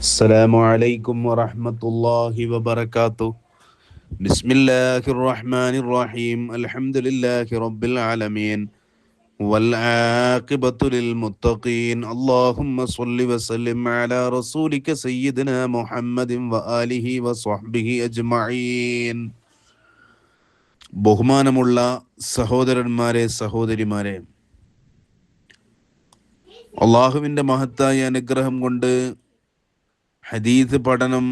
السلام عليكم ورحمة الله وبركاته. بسم الله الرحمن الرحيم. الحمد لله رب العالمين والعاقبة للمتقين. اللهم صل وسلم على رسولك سيدنا محمد وآله وصحبه أجمعين. ബഹുമാനമുള്ള സഹോദരന്മാരെ സഹോദരിമാരെ, അള്ളാഹുവിൻ്റെ മഹത്തായ അനുഗ്രഹം കൊണ്ട് ഹദീസ് പഠനം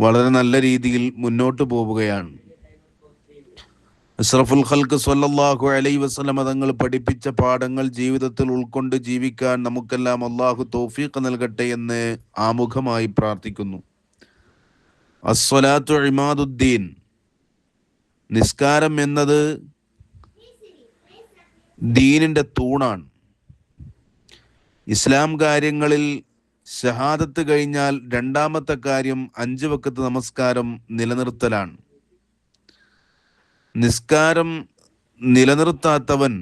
വളരെ നല്ല രീതിയിൽ മുന്നോട്ട് പോവുകയാണ്. അഷ്റഫുൽ ഖൽഖ് സ്വല്ലല്ലാഹു അലൈഹി വസല്ലം തങ്ങൾ പഠിപ്പിച്ച പാഠങ്ങൾ ജീവിതത്തിൽ ഉൾക്കൊണ്ട് ജീവിക്കാൻ നമുക്കെല്ലാം അള്ളാഹു തൗഫീഖ് നൽകട്ടെ എന്ന് ആമുഖമായി പ്രാർത്ഥിക്കുന്നു. അസ്സലാത്തു ഇമാദുദ്ദീൻ, നിസ്കാരം എന്നത് ദീനിൻ്റെ തൂണാണ്. ഇസ്ലാം കാര്യങ്ങളിൽ ഷഹാദത്ത് കഴിഞ്ഞാൽ രണ്ടാമത്തെ കാര്യം 5 വഖത്ത് നമസ്കാരം നിലനിർത്തലാണ്. നിസ്കാരം നിലനിർത്താത്തവൻ,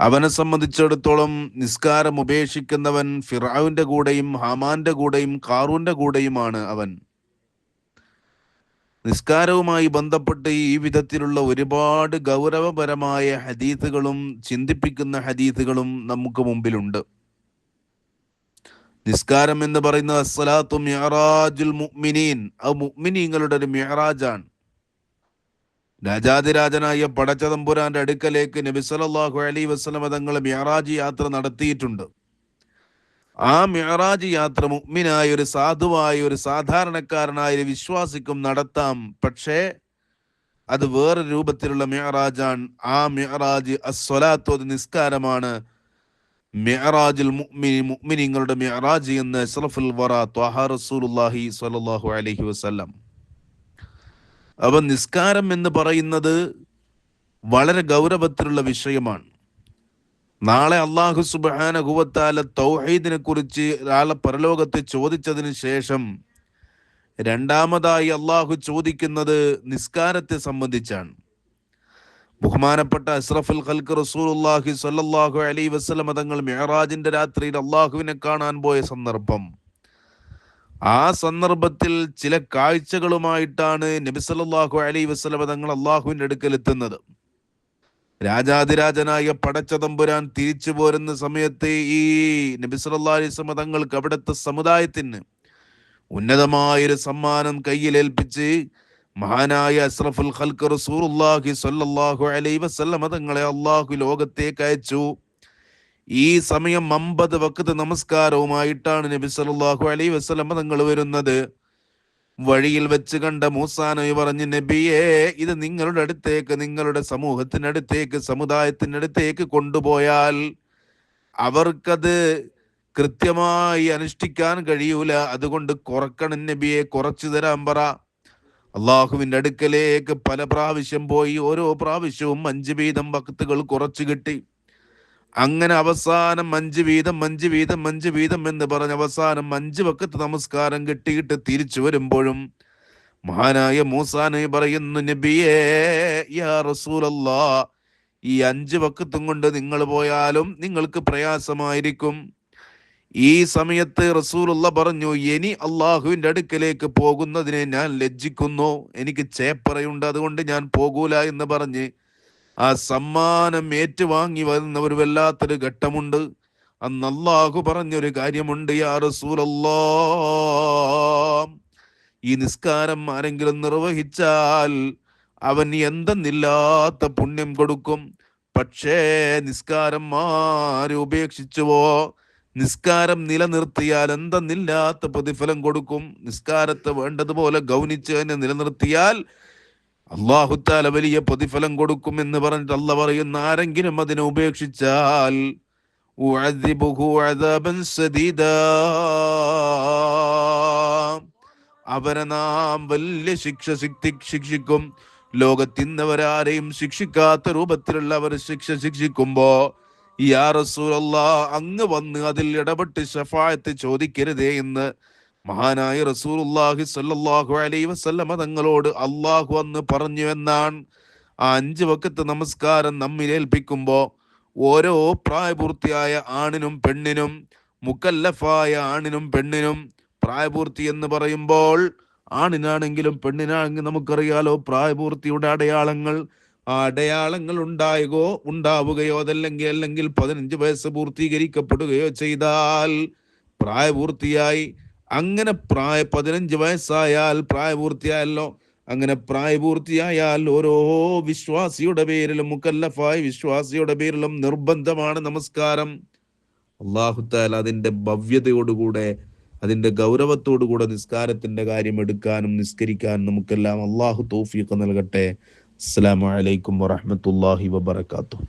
അവനെ സംബന്ധിച്ചിടത്തോളം നിസ്കാരം ഉപേക്ഷിക്കുന്നവൻ ഫിർഔന്റെ കൂടെയും ഹാമാന്റെ കൂടെയും ഖാറൂന്റെ കൂടെയുമാണ് അവൻ. നിസ്കാരവുമായി ബന്ധപ്പെട്ട് ഈ വിധത്തിലുള്ള ഒരുപാട് ഗൗരവപരമായ ഹദീസുകളും ചിന്തിപ്പിക്കുന്ന ഹദീസുകളും നമുക്ക് മുമ്പിലുണ്ട്. നിസ്കാരം എന്ന് പറയുന്നത് അസ്സലാത്തു മിഅ്റാജുൽ മുഅ്മിനീൻ, അത് മുഅ്മിനീങ്ങളുടെ ഒരു മിഅ്റാജാണ്. രാജാതിരാജനായ പടച്ചതമ്പുരാന്റെ അടുക്കലേക്ക് നബി സല്ലല്ലാഹു അലൈഹി വസല്ലം തങ്ങൾ മിഅ്റാജ് യാത്ര നടത്തിയിട്ടുണ്ട്. ആ മിഅ്റാജ് യാത്ര മുഅ്മിനായ ഒരു സാധുവായ ഒരു സാധാരണക്കാരനായ ഒരു വിശ്വാസിക്കും നടത്താം. പക്ഷേ അത് വേറെ രൂപത്തിലുള്ള മിഅ്റാജാണ്. ആ മിഅ്റാജ് അസ്സലാത്തു, അത് നിസ്കാരമാണ്. മിഅ്റാജുൽ മുഅ്മിനി, മുഅ്മിനീങ്ങളുടെ മിഅ്റാജ് എന്ന് അഷ്റഫുൽ വറ ത്വഹ റസൂലുള്ളാഹി സ്വല്ലല്ലാഹു അലൈഹി വസല്ലം. അപ്പോൾ നിസ്കാരം എന്ന് പറയുന്നത് വളരെ ഗൗരവത്തിലുള്ള വിഷയമാണ്. നാളെ അല്ലാഹു സുബ്ഹാനഹു വ തആല തൗഹീദിനെ കുറിച്ച് ഒരാളെ പരലോകത്ത് ചോദിച്ചതിന് ശേഷം രണ്ടാമതായി അല്ലാഹു ചോദിക്കുന്നത് നിസ്കാരത്തെ സംബന്ധിച്ചാണ്. ബഹുമാനപ്പെട്ട അഷ്റഫുൽ ഖൽഖ് റസൂലുള്ളാഹി സ്വല്ലല്ലാഹു അലൈഹി വസല്ലം തങ്ങൾ മിഅ്റാജിന്റെ രാത്രിയിൽ അല്ലാഹുവിനെ കാണാൻ പോയ സന്ദർഭം, ആ സന്ദർഭത്തിൽ ചില കാഴ്ചകളുമായിട്ടാണ് നബി സല്ലല്ലാഹു അലൈഹി വസല്ലം തങ്ങൾ അല്ലാഹുവിന്റെ അടുക്കൽ എത്തുന്നത്. രാജാതിരാജനായ പടച്ചതമ്പുരാൻ തിരിച്ചു പോരുന്ന സമയത്ത് ഈ നബി സല്ലല്ലാഹു അലൈഹി വസല്ലം തങ്ങൾക്ക് അവിടുത്തെ സമുദായത്തിന് ഉന്നതമായൊരു സമ്മാനം കയ്യിലേൽപ്പിച്ച് മഹാനായ അഷ്റഫുൽ ഖൽഖ് റസൂലുള്ളാഹി സ്വല്ലല്ലാഹു അലൈഹി വസല്ലം തങ്ങളെ അല്ലാഹു ലോകത്തേക്ക് അയച്ചു. ഈ സമയം 50 വഖത്ത് നമസ്കാരവുമായിട്ടാണ് നബി സല്ലല്ലാഹു അലൈഹി വസല്ലം തങ്ങൾ വരുന്നത്. വഴിയിൽ വെച്ച് കണ്ട മൂസാ നബി പറഞ്ഞു, നബിയേ, ഇത് നിങ്ങളുടെ അടുത്തേക്ക്, നിങ്ങളുടെ സമൂഹത്തിനടുത്തേക്ക്, സമുദായത്തിനടുത്തേക്ക് കൊണ്ടുപോയാൽ അവർക്കത് കൃത്യമായി അനുഷ്ഠിക്കാൻ കഴിയൂല. അതുകൊണ്ട് കുറക്കണം നബിയെ, കുറച്ചു തരാൻ പറ. അള്ളാഹുവിന്റെ അടുക്കലേക്ക് പല പ്രാവശ്യം പോയി. ഓരോ പ്രാവശ്യവും 5 വീതം വഖത്തുകൾ കുറച്ചു കിട്ടി. അങ്ങനെ അവസാനം 5 വീതം 5 വീതം 5 വീതം എന്ന് പറഞ്ഞ് അവസാനം 5 വഖത്ത് നമസ്കാരം കിട്ടിയിട്ട് തിരിച്ചു വരുമ്പോഴും മഹാനായ മൂസാ നബി പറയുന്നു, നബിയേ യാ റസൂലല്ലാഹ്, ഈ 5 വഖത്തും കൊണ്ട് നിങ്ങൾ പോയാലും നിങ്ങൾക്ക് പ്രയാസമായിരിക്കും. ഈ സമയത്ത് റസൂലുള്ള പറഞ്ഞു, ഇനി അള്ളാഹുവിന്റെ അടുക്കലേക്ക് പോകുന്നതിനെ ഞാൻ ലജ്ജിക്കുന്നു, എനിക്ക് ചേപ്പറയുണ്ട്, അതുകൊണ്ട് ഞാൻ പോകൂല എന്ന് പറഞ്ഞ് ആ സമ്മാനം ഏറ്റുവാങ്ങി വരുന്ന ഒരു വല്ലാത്തൊരു ഘട്ടമുണ്ട്. അന്ന് അല്ലാഹു പറഞ്ഞൊരു കാര്യമുണ്ട്, യാ റസൂലല്ലാഹ്, ഈ നിസ്കാരം ആരെങ്കിലും നിർവഹിച്ചാൽ അവൻ എന്തെന്നില്ലാത്ത പുണ്യം കൊടുക്കും. പക്ഷേ നിസ്കാരം ആര് ഉപേക്ഷിച്ചുവോ, നിസ്കാരം നിലനിർത്തിയാൽ എന്തെന്നില്ലാത്ത പ്രതിഫലം കൊടുക്കും. നിസ്കാരത്തെ വേണ്ടതുപോലെ ഗൗനിച്ച് തന്നെ നിലനിർത്തിയാൽ അല്ലാഹു തആല വലിയ പ്രതിഫലം കൊടുക്കും എന്ന് പറഞ്ഞിട്ട് അല്ലാഹ് പറയുന്ന, ആരെങ്കിലും അതിനെ ഉപേക്ഷിച്ചാൽ ഉഅദ്ദിബുഹു അദാബൻ സദീദാ, അവനെ നാം വലിയ ശിക്ഷിക്കും. ലോകത്തിന്നവരാരെയും ശിക്ഷിക്കാത്ത രൂപത്തിലുള്ള അവർ ശിക്ഷിക്കുമ്പോ, യാ റസൂലല്ലാഹ്, അങ്ങ് വന്ന് അതിൽ ഇടപെട്ട് ശഫാഅത്ത് ചോദിക്കരുതേ എന്ന് മഹാനായ റസൂലുള്ളാഹി സ്വല്ലല്ലാഹു അലൈഹി വസല്ലം തങ്ങളോട് അല്ലാഹു അന്ന് പറഞ്ഞു എന്നാണ്. ആ 5 വഖത്ത് നമസ്കാരം നമ്മിലേൽപ്പിക്കുമ്പോ ഓരോ പ്രായപൂർത്തിയായ ആണിനും പെണ്ണിനും, മുക്കല്ലഫായ ആണിനും പെണ്ണിനും, പ്രായപൂർത്തി എന്ന് പറയുമ്പോൾ ആണിനാണെങ്കിലും പെണ്ണിനാണെങ്കിലും നമുക്കറിയാലോ പ്രായപൂർത്തിയുടെ അടയാളങ്ങൾ. ആ അടയാളങ്ങൾ ഉണ്ടാവുകയോ അല്ലെങ്കിൽ 15 വയസ്സ് പൂർത്തീകരിക്കപ്പെടുകയോ ചെയ്താൽ പ്രായപൂർത്തിയായി. അങ്ങനെ 15 വയസ്സായാൽ പ്രായപൂർത്തിയായല്ലോ. അങ്ങനെ പ്രായപൂർത്തിയായാൽ ഓരോ വിശ്വാസിയുടെ പേരിലും, മുക്കല്ലഫായ വിശ്വാസിയുടെ പേരിലും നിർബന്ധമാണ് നമസ്കാരം. അല്ലാഹു തആല അതിന്റെ ഭവ്യതയോടുകൂടെ, അതിന്റെ ഗൗരവത്തോടുകൂടെ നിസ്കാരത്തിന്റെ കാര്യം എടുക്കാനും നിസ്കരിക്കാനും നമുക്കെല്ലാം അള്ളാഹു തൗഫീഖ് നൽകട്ടെ. അസ്സലാമു അലൈക്കും വറഹ്മത്തുള്ളാഹി വബറകാതുഹു.